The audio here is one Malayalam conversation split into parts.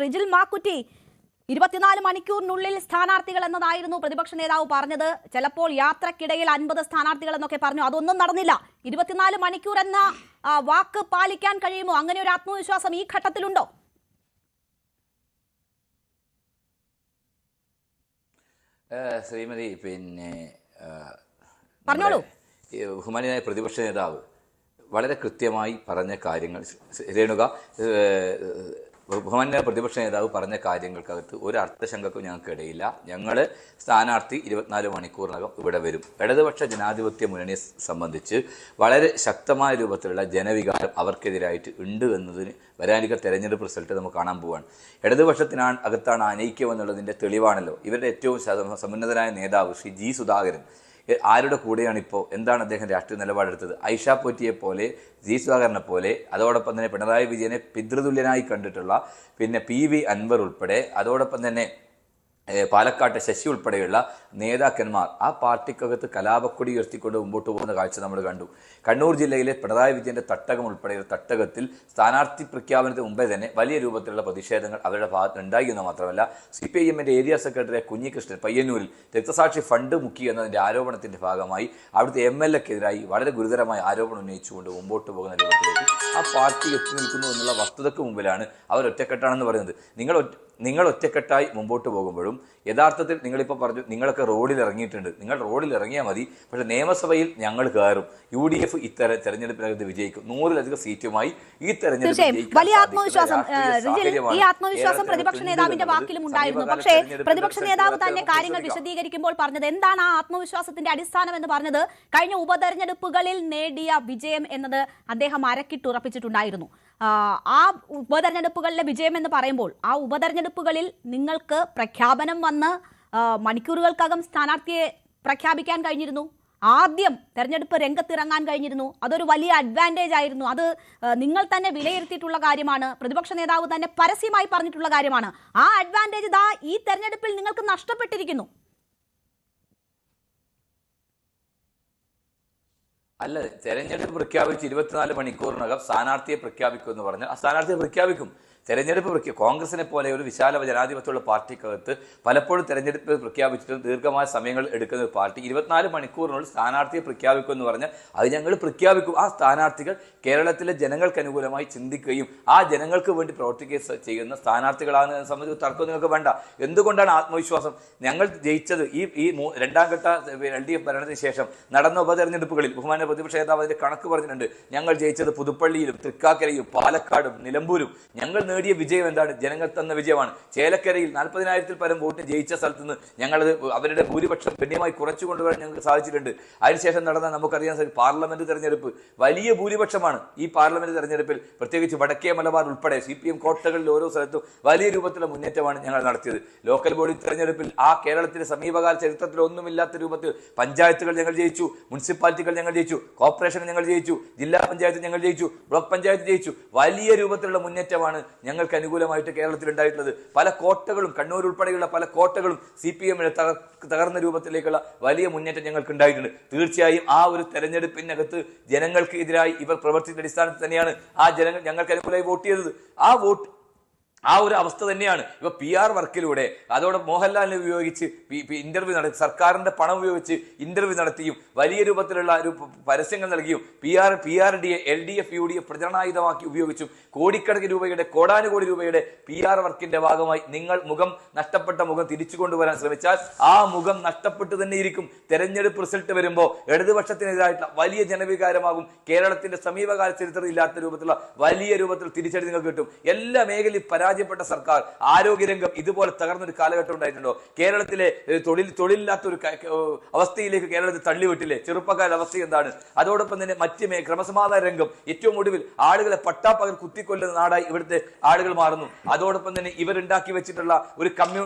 റിജിൽ മാക്കുറ്റി 24 മണിക്കൂറിനുള്ളിൽ സ്ഥാനാർത്ഥികൾ എന്നതായിരുന്നു പ്രതിപക്ഷ നേതാവ് പറഞ്ഞത്. ചിലപ്പോൾ യാത്രക്കിടയിൽ 50 സ്ഥാനാർത്ഥികൾ എന്നൊക്കെ പറഞ്ഞു. അതൊന്നും നടന്നില്ല. 24 മണിക്കൂർ എന്ന വാക്ക് പാലിക്കാൻ കഴിയുമോ? അങ്ങനെ ഒരു ആത്മവിശ്വാസം ഈ ഘട്ടത്തിലുണ്ടോ? ശ്രീമതി, പറഞ്ഞോളൂ. ബഹുമാനിയായ പ്രതിപക്ഷ നേതാവ് വളരെ കൃത്യമായി പറഞ്ഞ കാര്യങ്ങൾ, രേണുക, ബഹുമാന്യ പ്രതിപക്ഷ നേതാവ് പറഞ്ഞ കാര്യങ്ങൾക്കകത്ത് ഒരു അർത്ഥശങ്കക്കും ഞങ്ങൾക്കിടയില്ല. ഞങ്ങൾ സ്ഥാനാർത്ഥി 24 മണിക്കൂറിനകം ഇവിടെ വരും. ഇടതുപക്ഷ ജനാധിപത്യ മുന്നണിയെ സംബന്ധിച്ച് വളരെ ശക്തമായ രൂപത്തിലുള്ള ജനവികാരം അവർക്കെതിരായിട്ട് ഉണ്ട് എന്നതിന് വരാനിരിക്കുന്ന തെരഞ്ഞെടുപ്പ് റിസൾട്ട് നമുക്ക് കാണാൻ പോവുകയാണ്. ഇടതുപക്ഷത്തിനാണ് അകത്താണ് അനൈക്യം എന്നുള്ളതിൻ്റെ തെളിവാണല്ലോ ഇവരുടെ ഏറ്റവും സമുന്നതനായ നേതാവ് ശ്രീ ജി സുധാകരൻ. ആരുടെ കൂടെയാണ് ഇപ്പോൾ? എന്താണ് അദ്ദേഹം രാഷ്ട്രീയ നിലപാടെടുത്തത്? ഐഷ പോറ്റിയെ പോലെ, ജി സുധാകരനെ പോലെ, അതോടൊപ്പം തന്നെ പിണറായി വിജയനെ പിതൃതുല്യനായി കണ്ടിട്ടുള്ള PV അൻവർ ഉൾപ്പെടെ, അതോടൊപ്പം തന്നെ പാലക്കാട്ടെ ശശി ഉൾപ്പെടെയുള്ള നേതാക്കന്മാർ ആ പാർട്ടിക്കകത്ത് കലാപക്കൊടി ഉയർത്തിക്കൊണ്ട് മുമ്പോട്ട് പോകുന്ന കാഴ്ച നമ്മൾ കണ്ടു. കണ്ണൂർ ജില്ലയിലെ പിണറായി വിജയന്റെ തട്ടകം ഉൾപ്പെടെയുള്ള തട്ടകത്തിൽ സ്ഥാനാർത്ഥി പ്രഖ്യാപനത്തിന് മുമ്പേ തന്നെ വലിയ രൂപത്തിലുള്ള പ്രതിഷേധങ്ങൾ അവരുടെ ഭാഗത്ത് ഉണ്ടായി എന്ന് മാത്രമല്ല, CPIMന്റെ ഏരിയ സെക്രട്ടറി കുഞ്ഞികൃഷ്ണൻ പയ്യന്നൂരിൽ രക്തസാക്ഷി ഫണ്ട് മുക്കി എന്നതിൻ്റെ ആരോപണത്തിന്റെ ഭാഗമായി അവിടുത്തെ MLAക്കെതിരായി വളരെ ഗുരുതരമായ ആരോപണം ഉന്നയിച്ചുകൊണ്ട് മുമ്പോട്ട് പോകുന്ന രൂപത്തിലേക്ക് ആ പാർട്ടി എത്തി നിൽക്കുന്നു എന്നുള്ള വസ്തുതയ്ക്ക് മുമ്പിലാണ് അവർ ഒറ്റക്കെട്ടാണെന്ന് പറയുന്നത്. നിങ്ങൾ ഒറ്റക്കെട്ടായി മുമ്പോട്ട് പോകുമ്പോഴും യഥാർത്ഥത്തിൽ നിങ്ങളിപ്പോൾ പറഞ്ഞു നിങ്ങളൊക്കെ റോഡിൽ ഇറങ്ങിയിട്ടുണ്ട്. നിങ്ങൾ റോഡിൽ ഇറങ്ങിയാൽ മതി, പക്ഷേ നിയമസഭയിൽ ഞങ്ങൾ കയറും. UDF തെരഞ്ഞെടുപ്പിനകത്ത് വിജയിക്കും. 100-ലധികം സീറ്റുമായി ഈ തെരഞ്ഞെടുപ്പ് വലിയ ആത്മവിശ്വാസം. ഈ ആത്മവിശ്വാസം പ്രതിപക്ഷ നേതാവിന്റെ വാക്കിലും ഉണ്ടായിരുന്നു. പക്ഷേ പ്രതിപക്ഷ നേതാവ് തന്നെ കാര്യങ്ങൾ വിശദീകരിക്കുമ്പോൾ പറഞ്ഞത് എന്താണ് ആ ആത്മവിശ്വാസത്തിന്റെ അടിസ്ഥാനം എന്ന് പറഞ്ഞത് കഴിഞ്ഞ ഉപതെരഞ്ഞെടുപ്പുകളിൽ നേടിയ വിജയം എന്നത് അദ്ദേഹം അരക്കിട്ടുറപ്പിച്ചിട്ടുണ്ടായിരുന്നു. ആ ഉപതെരഞ്ഞെടുപ്പുകളിലെ വിജയം എന്ന് പറയുമ്പോൾ ആ ഉപതെരഞ്ഞെടുപ്പുകളിൽ നിങ്ങൾക്ക് പ്രഖ്യാപനം വന്ന് മണിക്കൂറുകൾക്കകം സ്ഥാനാർത്ഥിയെ പ്രഖ്യാപിക്കാൻ കഴിഞ്ഞിരുന്നു. ആദ്യം തെരഞ്ഞെടുപ്പ് രംഗത്തിറങ്ങാൻ കഴിഞ്ഞിരുന്നു. അതൊരു വലിയ അഡ്വാൻറ്റേജ് ആയിരുന്നു. അത് നിങ്ങൾ തന്നെ വിലയിരുത്തിയിട്ടുള്ള കാര്യമാണ്. പ്രതിപക്ഷ നേതാവ് തന്നെ പരസ്യമായി പറഞ്ഞിട്ടുള്ള കാര്യമാണ്. ആ അഡ്വാൻറ്റേജ് ഇതാ ഈ തെരഞ്ഞെടുപ്പിൽ നിങ്ങൾക്ക് നഷ്ടപ്പെട്ടിരിക്കുന്നു. അല്ല, തെരഞ്ഞെടുപ്പ് പ്രഖ്യാപിച്ച് 24 മണിക്കൂറിനകം സ്ഥാനാർത്ഥിയെ പ്രഖ്യാപിക്കുമെന്ന് പറഞ്ഞാൽ ആ സ്ഥാനാർത്ഥിയെ പ്രഖ്യാപിക്കും. തെരഞ്ഞെടുപ്പ് കോൺഗ്രസിനെ പോലെ ഒരു വിശാല ജനാധിപത്യമുള്ള പാർട്ടിക്കകത്ത് പലപ്പോഴും തെരഞ്ഞെടുപ്പ് പ്രഖ്യാപിച്ചിട്ടും ദീർഘമായ സമയങ്ങൾ എടുക്കുന്ന ഒരു പാർട്ടി 24 മണിക്കൂറിനുള്ളിൽ സ്ഥാനാർത്ഥിയെ പ്രഖ്യാപിക്കുമെന്ന് പറഞ്ഞാൽ അത് ഞങ്ങൾ പ്രഖ്യാപിക്കും. ആ സ്ഥാനാർത്ഥികൾ കേരളത്തിലെ ജനങ്ങൾക്ക് അനുകൂലമായി ചിന്തിക്കുകയും ആ ജനങ്ങൾക്ക് വേണ്ടി പ്രവർത്തിക്കുകയും ചെയ്യുന്ന സ്ഥാനാർത്ഥികളാണ് സംബന്ധിച്ച് തർക്കം നിങ്ങൾക്ക് വേണ്ട. എന്തുകൊണ്ടാണ് ആത്മവിശ്വാസം? ഞങ്ങൾ ജയിച്ചത് ഈ രണ്ടാം ഘട്ട LDF ഭരണത്തിന് ശേഷം നടന്ന ഉപതെരഞ്ഞെടുപ്പുകളിൽ ബഹുമാന പ്രതിപക്ഷ നേതാവ് അതിന്റെ കണക്ക് പറഞ്ഞിട്ടുണ്ട്. ഞങ്ങൾ ജയിച്ചത് പുതുപ്പള്ളിയിലും തൃക്കാക്കരയും പാലക്കാടും നിലമ്പൂരും. ഞങ്ങൾ നേടിയ വിജയം എന്താണ്? ജനങ്ങൾ തന്ന വിജയമാണ്. ചേലക്കരയിൽ 40,000-ൽ പരം വോട്ട് ജയിച്ച സ്ഥലത്ത് നിന്ന് ഞങ്ങളത് അവരുടെ ഭൂരിപക്ഷം ഗണ്യമായി കുറച്ചു കൊണ്ടുവരാൻ ഞങ്ങൾക്ക് സാധിച്ചിട്ടുണ്ട്. അതിനുശേഷം നടന്ന നമുക്കറിയാൻ സാധിക്കും പാർലമെന്റ് തെരഞ്ഞെടുപ്പ് വലിയ ഭൂരിപക്ഷമാണ്. ഈ പാർലമെന്റ് തെരഞ്ഞെടുപ്പിൽ പ്രത്യേകിച്ച് വടക്കേ മലബാർ ഉൾപ്പെടെ CPM കോട്ടകളിൽ ഓരോ സ്ഥലത്തും വലിയ രൂപത്തിലുള്ള മുന്നേറ്റമാണ് ഞങ്ങൾ നടത്തിയത്. ലോക്കൽ ബോഡി തെരഞ്ഞെടുപ്പിൽ ആ കേരളത്തിലെ സമീപകാല ചരിത്രത്തിൽ ഒന്നുമില്ലാത്ത രൂപത്തിൽ പഞ്ചായത്തുകൾ ഞങ്ങൾ ജയിച്ചു, മുനിസിപ്പാലിറ്റികൾ ഞങ്ങൾ ജയിച്ചു, കോർപ്പറേഷൻ ഞങ്ങൾ ജയിച്ചു, ജില്ലാ പഞ്ചായത്ത് ഞങ്ങൾ ജയിച്ചു, ബ്ലോക്ക് പഞ്ചായത്ത് ജയിച്ചു. വലിയ രൂപത്തിലുള്ള മുന്നേറ്റമാണ് ഞങ്ങൾക്ക് അനുകൂലമായിട്ട് കേരളത്തിൽ ഉണ്ടായിട്ടുള്ളത്. പല കോട്ടകളും കണ്ണൂർ ഉൾപ്പെടെയുള്ള പല കോട്ടകളും CPM-ന് തകർന്ന രൂപത്തിലേക്കുള്ള വലിയ മുന്നേറ്റം ഞങ്ങൾക്ക് ഉണ്ടായിട്ടുണ്ട്. തീർച്ചയായും ആ ഒരു തെരഞ്ഞെടുപ്പിനകത്ത് ജനങ്ങൾക്ക് എതിരായി ഇവർ പ്രവർത്തിക്കുന്ന അടിസ്ഥാനത്തിൽ തന്നെയാണ് ആ ജനങ്ങൾ ഞങ്ങൾക്ക് അനുകൂലമായി വോട്ട് ചെയ്തത്. ആ ഒരു അവസ്ഥ തന്നെയാണ് ഇപ്പൊ PR വർക്കിലൂടെ അതോടെ മോഹൻലാലിനെ ഉപയോഗിച്ച് ഇന്റർവ്യൂ നടത്തി, സർക്കാരിന്റെ പണം ഉപയോഗിച്ച് ഇന്റർവ്യൂ നടത്തിയും വലിയ രൂപത്തിലുള്ള ഒരു പരസ്യങ്ങൾ നൽകിയും PRDയെ LDF UDF പ്രചരണായുധമാക്കി ഉപയോഗിച്ചും കോടിക്കണക്കിന് രൂപയുടെ കോടാനുകോടി രൂപയുടെ PR വർക്കിന്റെ ഭാഗമായി നിങ്ങൾ നഷ്ടപ്പെട്ട മുഖം തിരിച്ചു കൊണ്ടുവരാൻ ശ്രമിച്ചാൽ ആ മുഖം നഷ്ടപ്പെട്ടു തന്നെ ഇരിക്കും. തെരഞ്ഞെടുപ്പ് റിസൾട്ട് വരുമ്പോൾ ഇടതുപക്ഷത്തിനെതിരായിട്ടുള്ള വലിയ ജനവികാരമാകും. കേരളത്തിന്റെ സമീപകാല ചരിത്രത്തിൽ ഇല്ലാത്ത രൂപത്തിലുള്ള വലിയ രൂപത്തിൽ തിരിച്ചടി നിങ്ങൾക്ക് കിട്ടും. എല്ലാ മേഖലയും പരാജയപ്പെട്ട സർക്കാർ, ആരോഗ്യരംഗം ഇതുപോലെ തകർന്നൊരു കാലഘട്ടം ഉണ്ടായിട്ടുണ്ടോ? കേരളത്തിലെ തൊഴിലില്ലാത്തൊരു അവസ്ഥയിലേക്ക് കേരളത്തിൽ തള്ളിവിട്ടില്ലേ? ചെറുപ്പക്കാരുടെ അവസ്ഥ എന്താണ്? അതോടൊപ്പം തന്നെ മറ്റ് ക്രമസമാധാന രംഗം ഏറ്റവും ഒടുവിൽ ആളുകളെ പട്ടാപ്പകൽ കുത്തിക്കൊല്ലുന്ന നാടായി ഇവിടുത്തെ ആളുകൾ മാറുന്നു. അതോടൊപ്പം തന്നെ ഇവരുണ്ടാക്കി വെച്ചിട്ടുള്ള ഒരു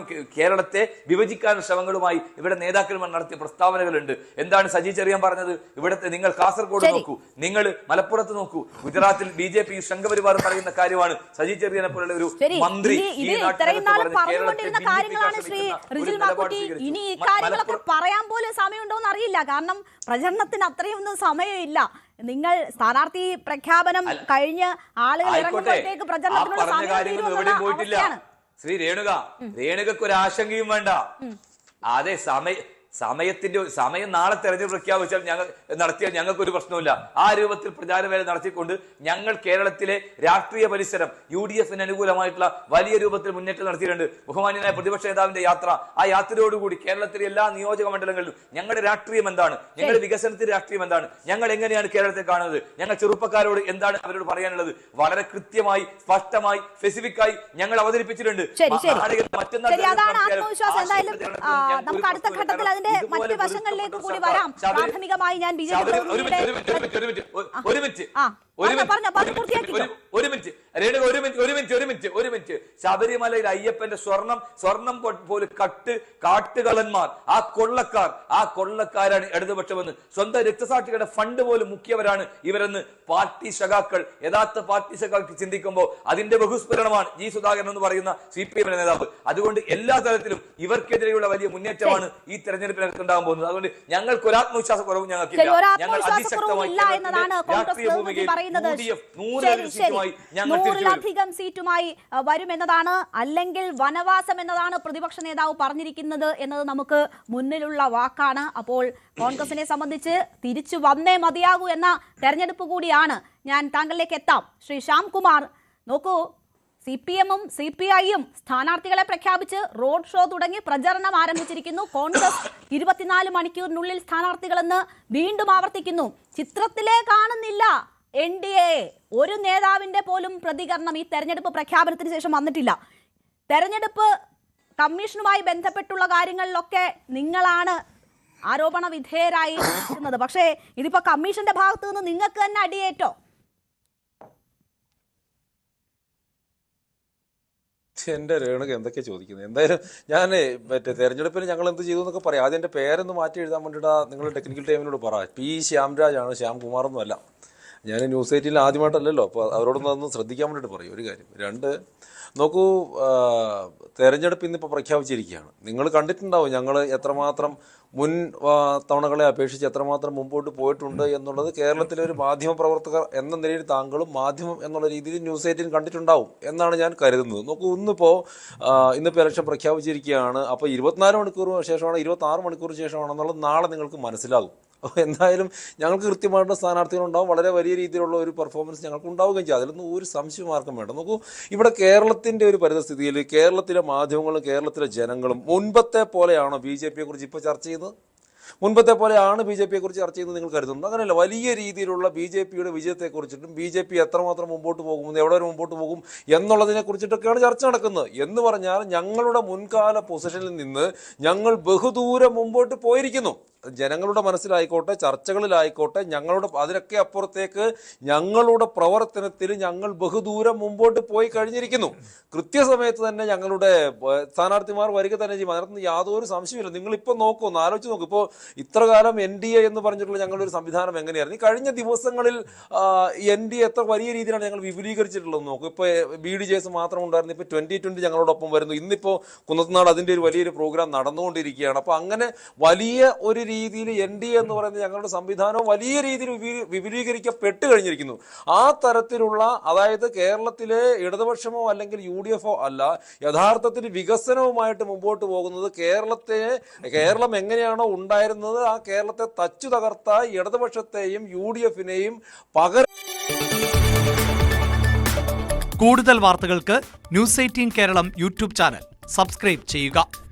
കേരളത്തെ വിഭജിക്കാനുള്ള ശ്രമങ്ങളുമായി ഇവിടെ നേതാക്കന്മാർ നടത്തിയ പ്രസ്താവനകളുണ്ട്. എന്താണ് സജി ചെറിയാൻ പറഞ്ഞത്? ഇവിടുത്തെ നിങ്ങൾ കാസർഗോഡ് നോക്കൂ, നിങ്ങൾ മലപ്പുറത്ത് നോക്കൂ, ഗുജറാത്തിൽ BJP സംഘപരിവാർ പറയുന്ന കാര്യമാണ് സജി ചെറിയാനെ പോലുള്ള ഒരു മന്ത്രി പറഞ്ഞുകൊണ്ടിരുന്ന കാര്യങ്ങളാണ് ശ്രീ റിജിൽ മാക്കുറ്റി. ഇനി ഈ കാര്യങ്ങളൊക്കെ പറയാൻ പോലും സമയമുണ്ടോന്ന് അറിയില്ല. കാരണം പ്രചരണത്തിന് അത്രയൊന്നും സമയമില്ല. നിങ്ങൾ സ്ഥാനാർത്ഥി പ്രഖ്യാപനം കഴിഞ്ഞ് ആളുകൾ ഇറങ്ങുമ്പോഴത്തേക്ക് പ്രചരണത്തിനുള്ള സമയം. ശ്രീ രേണുകക്ക് ഒരു ആശങ്കയും വേണ്ട. അതെ, സമയം നാളെ തെരഞ്ഞെടുപ്പ് പ്രഖ്യാപിച്ചാൽ നടത്തിയാൽ ഞങ്ങൾക്ക് ഒരു പ്രശ്നമില്ല. ആ രൂപത്തിൽ പ്രചാരവേല നടത്തിക്കൊണ്ട് ഞങ്ങൾ കേരളത്തിലെ രാഷ്ട്രീയ പരിസരം UDF അനുകൂലമായിട്ടുള്ള വലിയ രൂപത്തിൽ മുന്നേറ്റം നടത്തിയിട്ടുണ്ട്. ബഹുമാന്യനായ പ്രതിപക്ഷ നേതാവിന്റെ യാത്ര, ആ യാത്രയോടുകൂടി കേരളത്തിലെ എല്ലാ നിയോജക മണ്ഡലങ്ങളിലും ഞങ്ങളുടെ രാഷ്ട്രീയം എന്താണ്, ഞങ്ങളുടെ വികസനത്തിന്റെ രാഷ്ട്രീയം എന്താണ്, ഞങ്ങൾ എങ്ങനെയാണ് കേരളത്തെ കാണുന്നത്, ഞങ്ങൾ ചെറുപ്പക്കാരോട് എന്താണ് അവരോട് പറയാനുള്ളത്, വളരെ കൃത്യമായി സ്പഷ്ടമായി സ്പെസിഫിക്കായി ഞങ്ങൾ അവതരിപ്പിച്ചിട്ടുണ്ട്. നമുക്ക് അടുത്ത ഘട്ടത്തിൽ അതിന്റെ മറ്റ് വശങ്ങളിലേക്ക് കൂടി വരാം. പ്രാഥമികമായി ഞാൻ ഒരു മിനിറ്റ്. ശബരിമലയിൽ അയ്യപ്പന്റെ സ്വർണം പോലെ കാട്ടുകള്ളന്മാർ, ആ കൊള്ളക്കാരാണ് ഇടതുപക്ഷമെന്ന്, സ്വന്തം രക്തസാക്ഷികളുടെ ഫണ്ട് പോലും മുഖ്യവരാണ് ഇവരെന്ന് പാർട്ടി സഖാക്കൾ, യഥാർത്ഥ പാർട്ടി സഖാക്കൾ ചിന്തിക്കുമ്പോൾ അതിന്റെ ബഹുസ്ഫുരണമാണ് ജി സുധാകരൻ എന്ന് പറയുന്ന CPM നേതാവ്. അതുകൊണ്ട് എല്ലാ തലത്തിലും ഇവർക്കെതിരെയുള്ള വലിയ മുന്നേറ്റമാണ് ഈ തെരഞ്ഞെടുപ്പിനകത്ത് ഉണ്ടാകാൻ പോകുന്നത്. അതുകൊണ്ട് ഞങ്ങൾക്ക് ഒരു ആത്മവിശ്വാസ കുറവും ഞങ്ങൾക്കില്ല. ഞങ്ങൾ അതിശക്തമായി രാഷ്ട്രീയ ഭൂമികയിൽ നൂറിലധികം സീറ്റുമായി വരുമെന്നതാണ്, അല്ലെങ്കിൽ വനവാസം എന്നതാണ് പ്രതിപക്ഷ നേതാവ് പറഞ്ഞിരിക്കുന്നത് എന്നത് നമുക്ക് മുന്നിലുള്ള വാക്കാണ്. അപ്പോൾ കോൺഗ്രസിനെ സംബന്ധിച്ച് തിരിച്ചു വന്നേ മതിയാകൂ എന്ന തെരഞ്ഞെടുപ്പ് കൂടിയാണ്. ഞാൻ താങ്കളിലേക്ക് എത്താം. ശ്രീ ശ്യാംകുമാർ, നോക്കൂ, CPM-ഉം CPI-യും സ്ഥാനാർത്ഥികളെ പ്രഖ്യാപിച്ച് റോഡ് ഷോ തുടങ്ങി പ്രചരണം ആരംഭിച്ചിരിക്കുന്നു. കോൺഗ്രസ് 24 മണിക്കൂറിനുള്ളിൽ സ്ഥാനാർത്ഥികളെന്ന് വീണ്ടും ആവർത്തിക്കുന്നു. ചിത്രത്തിലേ കാണുന്നില്ല NDA. ഒരു നേതാവിന്റെ പോലും പ്രതികരണം ഈ തെരഞ്ഞെടുപ്പ് പ്രഖ്യാപനത്തിന് ശേഷം വന്നിട്ടില്ല. തെരഞ്ഞെടുപ്പ് കമ്മീഷനുമായി ബന്ധപ്പെട്ടുള്ള കാര്യങ്ങളിലൊക്കെ നിങ്ങളാണ് ആരോപണ വിധേയരായി ഇരിക്കുന്നത്. പക്ഷേ ഇതിപ്പോ കമ്മീഷന്റെ ഭാഗത്ത് നിന്ന് നിങ്ങൾക്ക് തന്നെ അടിയേറ്റോ? എൻ്റെ രേണുക എന്തൊക്കെയാ ചോദിക്കുന്നത്? എന്തായാലും ഞാൻ തെരഞ്ഞെടുപ്പിന് ഞങ്ങൾ എന്ത് ചെയ്തു എന്നൊക്കെ പറയാം. ആദ്യം എൻ്റെ പേരൊന്ന് മാറ്റി എഴുതാൻ വേണ്ടിയിട്ട് നിങ്ങൾ ടെക്നിക്കൽ ടീമിനോട് പറ. P. ശ്യാംരാജാണ്, ശ്യാംകുമാറൊന്നും അല്ല. ഞാൻ ന്യൂസ് 18 ആദ്യമായിട്ടല്ലല്ലോ, അപ്പോൾ അവരോടൊന്നും ശ്രദ്ധിക്കാൻ വേണ്ടിയിട്ട് പറയും. ഒരു കാര്യം. 2, നോക്കൂ, തെരഞ്ഞെടുപ്പ് ഇന്നിപ്പോൾ പ്രഖ്യാപിച്ചിരിക്കുകയാണ്. നിങ്ങൾ കണ്ടിട്ടുണ്ടാവും ഞങ്ങൾ എത്രമാത്രം മുൻ തവണകളെ അപേക്ഷിച്ച് എത്രമാത്രം മുമ്പോട്ട് പോയിട്ടുണ്ട് എന്നുള്ളത്. കേരളത്തിലെ ഒരു മാധ്യമ പ്രവർത്തകർ എന്ന നിലയിൽ താങ്കളും മാധ്യമം എന്നുള്ള രീതിയിൽ ന്യൂസ് 18 കണ്ടിട്ടുണ്ടാവും എന്നാണ് ഞാൻ കരുതുന്നത്. നോക്കൂ, ഇന്നിപ്പോൾ ഇലക്ഷൻ പ്രഖ്യാപിച്ചിരിക്കുകയാണ്. അപ്പോൾ 24 മണിക്കൂർ ശേഷമാണ്, 26 മണിക്കൂർ ശേഷമാണെന്നുള്ളത് നാളെ നിങ്ങൾക്ക് മനസ്സിലാകും. എന്തായാലും ഞങ്ങൾക്ക് കൃത്യമായിട്ടുള്ള സ്ഥാനാർത്ഥികളുണ്ടാവും. വളരെ വലിയ രീതിയിലുള്ള ഒരു പെർഫോമൻസ് ഞങ്ങൾക്ക് ഉണ്ടാവുകയും ചെയ്യും. അതിലൊന്നും ഒരു സംശയം ആർക്കും വേണ്ട. നോക്കൂ, ഇവിടെ കേരളത്തിൻ്റെ ഒരു പരിതസ്ഥിതിയിൽ കേരളത്തിലെ മാധ്യമങ്ങളും കേരളത്തിലെ ജനങ്ങളും മുൻപത്തെ പോലെയാണോ BJP-യെക്കുറിച്ച് ഇപ്പോൾ ചർച്ച ചെയ്യുന്നത്? മുൻപത്തെ പോലെയാണ് BJP-യെക്കുറിച്ച് ചർച്ച ചെയ്യുന്നത് നിങ്ങൾ കരുതുന്നത്? അങ്ങനെയല്ല. വലിയ രീതിയിലുള്ള BJP-യുടെ വിജയത്തെക്കുറിച്ചിട്ടും BJP എത്രമാത്രം മുമ്പോട്ട് പോകുമെന്ന്, എവിടെ വരെ മുമ്പോട്ട് പോകും എന്നുള്ളതിനെ കുറിച്ചിട്ടൊക്കെയാണ് ചർച്ച നടക്കുന്നത്. എന്ന് പറഞ്ഞാൽ ഞങ്ങളുടെ മുൻകാല പൊസിഷനിൽ നിന്ന് ഞങ്ങൾ ബഹുദൂരം മുമ്പോട്ട് പോയിരിക്കുന്നു. ജനങ്ങളുടെ മനസ്സിലായിക്കോട്ടെ, ചർച്ചകളിലായിക്കോട്ടെ, ഞങ്ങളുടെ അതിനൊക്കെ അപ്പുറത്തേക്ക് ഞങ്ങളുടെ പ്രവർത്തനത്തിൽ ഞങ്ങൾ ബഹുദൂരം മുമ്പോട്ട് പോയി കഴിഞ്ഞിരിക്കുന്നു. കൃത്യസമയത്ത് തന്നെ ഞങ്ങളുടെ സ്ഥാനാർത്ഥിമാർ വരിക തന്നെ ചെയ്യും. അതിനകത്ത് യാതൊരു സംശയമില്ല. നിങ്ങളിപ്പോൾ നോക്കൂ, ഒന്ന് ആലോചിച്ച് നോക്കൂ. ഇപ്പോൾ ഇത്ര കാലം NDA എന്ന് പറഞ്ഞിട്ടുള്ള ഞങ്ങളുടെ ഒരു സംവിധാനം എങ്ങനെയായിരുന്നു? ഈ കഴിഞ്ഞ ദിവസങ്ങളിൽ NDA എത്ര വലിയ രീതിയിലാണ് ഞങ്ങൾ വിപുലീകരിച്ചിട്ടുള്ളത് നോക്കൂ. ഇപ്പോൾ BDJS മാത്രം ഉണ്ടായിരുന്നു, ഇപ്പോൾ 2020 ഞങ്ങളോടൊപ്പം വരുന്നു. ഇന്നിപ്പോൾ കുന്നത്തുനാട് അതിൻ്റെ ഒരു വലിയൊരു പ്രോഗ്രാം നടന്നുകൊണ്ടിരിക്കുകയാണ്. അപ്പോൾ അങ്ങനെ വലിയ ഒരു രീതിയിൽ NDA എന്ന് പറയുന്നത് ഞങ്ങളുടെ സംവിധാനവും വലിയ രീതിയിൽ വിപുലീകരിക്കപ്പെട്ട് കഴിഞ്ഞിരിക്കുന്നു. ആ തരത്തിലുള്ള, അതായത് കേരളത്തിലെ ഇടതുപക്ഷമോ അല്ലെങ്കിൽ UDF-ഓ അല്ല, യഥാർത്ഥത്തിൽ വികസനവുമായിട്ട് മുമ്പോട്ട് പോകുന്നത്. കേരളം എങ്ങനെയാണോ ഉണ്ടായിരുന്നത് ആ കേരളത്തെ തച്ചു തകർത്ത ഇടതുപക്ഷത്തെയും UDF-നെയും കൂടുതൽ വാർത്തകൾക്ക് News 18 Keralam YouTube channel subscribe ചെയ്യുക.